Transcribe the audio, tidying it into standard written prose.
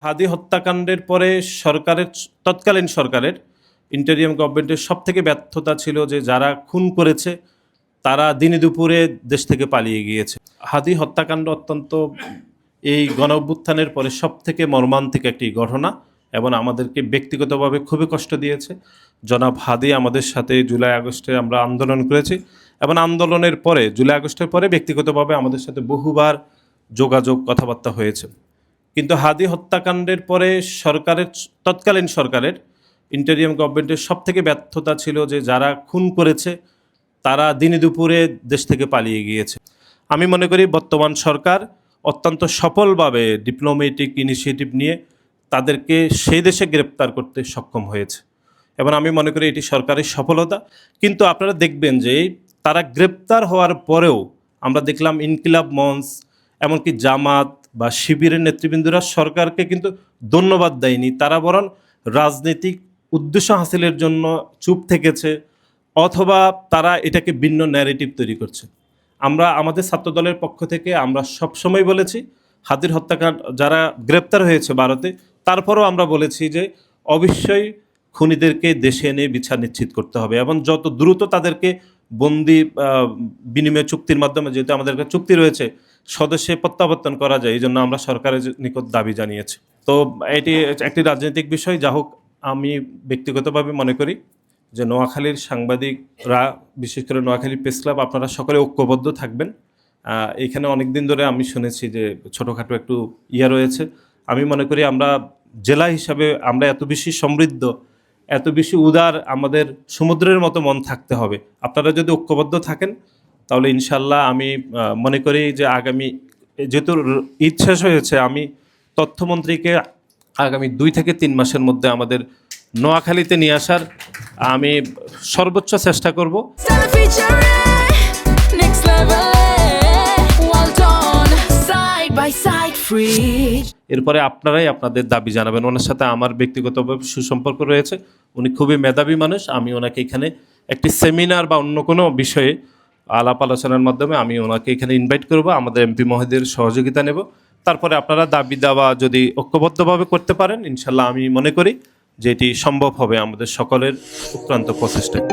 হাদি হত্যাকাণ্ডের পরে তৎকালীন সরকারের ইন্টারিয়াম গভর্নমেন্টের সবথেকে ব্যর্থতা ছিল যে যারা খুন করেছে তারা দিনে দুপুরে দেশ থেকে পালিয়ে গিয়েছে। হাদি হত্যাকাণ্ড অত্যন্ত এই গণঅভ্যুত্থানের পরে সবথেকে মর্মান্তিক একটি ঘটনা এবং আমাদেরকে ব্যক্তিগতভাবে খুবই কষ্ট দিয়েছে। জনাব হাদি আমাদের সাথে জুলাই আগস্টে আমরা আন্দোলন করেছি এবং আন্দোলনের পরে জুলাই আগস্টের পরে ব্যক্তিগতভাবে আমাদের সাথে বহুবার যোগাযোগ কথাবার্তা হয়েছে। কিন্তু হাদি হত্যাকাণ্ডের পরে তৎকালীন সরকারের ইন্টারিয়াম গভর্নমেন্টের সবথেকে ব্যর্থতা ছিল যে যারা খুন করেছে তারা দিনে দুপুরে দেশ থেকে পালিয়ে গিয়েছে। আমি মনে করি বর্তমান সরকার অত্যন্ত সফলভাবে ডিপ্লোম্যাটিক ইনিশিয়েটিভ নিয়ে তাদেরকে সেই দেশে গ্রেপ্তার করতে সক্ষম হয়েছে এবং আমি মনে করি এটি সরকারের সফলতা। কিন্তু আপনারা দেখবেন যে তারা গ্রেপ্তার হওয়ার পরেও আমরা দেখলাম ইনকিলাব মঞ্চ এমনকি জামাত বা শিবিরের নেতৃবৃন্দরা সরকারকে কিন্তু ধন্যবাদ দেয়নি, তারা বরং রাজনৈতিক উদ্দেশ্য হাসিলের জন্য চুপ থেকেছে অথবা তারা এটাকে ভিন্ন ন্যারেটিভ তৈরি করছে। আমরা আমাদের ছাত্রদলের পক্ষ থেকে আমরা সবসময় বলেছি হাদির হত্যাকাণ্ড যারা গ্রেপ্তার হয়েছে ভারতে, তারপরেও আমরা বলেছি যে অবশ্যই খুনিদেরকে দেশে এনে বিচার নিশ্চিত করতে হবে এবং যত দ্রুত তাদেরকে বন্দি বিনিময় চুক্তির মাধ্যমে, যেহেতু আমাদের একটা চুক্তি রয়েছে, স্বদেশে প্রত্যাবর্তন করা যায়, এই জন্য আমরা সরকারের নিকট দাবি জানিয়েছি। তো এটি একটি রাজনৈতিক বিষয়। যা হোক, আমি ব্যক্তিগতভাবে মনে করি যে নোয়াখালীর সাংবাদিকরা, বিশেষ করে নোয়াখালী প্রেস ক্লাব, আপনারা সকলে ঐক্যবদ্ধ থাকবেন। এখানে অনেক দিন ধরে আমি শুনেছি যে ছোটোখাটো একটু রয়েছে। আমি মনে করি আমরা জেলা হিসাবে আমরা এত বেশি সমৃদ্ধ, এত বেশি উদার, আমাদের সমুদ্রের মতো মন থাকতে হবে। আপনারা যদি ঐক্যবদ্ধ থাকেন তাহলে ইনশাল্লাহ আমি মনে করি যে আগামী, যেহেতু ঈদ শেষ হয়েছে, আমি তথ্যমন্ত্রীকে আগামী 2 থেকে 3 মাসের মধ্যে আমাদের নোয়াখালীতে নিয়ে আসার আমি সর্বোচ্চ চেষ্টা করব। এরপরে আপনারাই আপনাদের দাবি জানাবেন। ওনার সাথে আমার ব্যক্তিগতভাবে সুসম্পর্ক রয়েছে, উনি খুবই মেধাবী মানুষ। আমি ওনাকে এখানে একটি সেমিনার বা অন্য কোনো বিষয়ে আলাপ আলোচনার মাধ্যমে আমি ওনাকে এখানে ইনভাইট করব, আমাদের এমপি মহোদয়ের সহযোগিতা নেব। তারপরে আপনারা দাবি দাওয়া যদি ঐক্যবদ্ধভাবে করতে পারেন, ইনশাল্লাহ আমি মনে করি যে এটি সম্ভব হবে আমাদের সকলের উৎক্রান্ত প্রচেষ্টায়।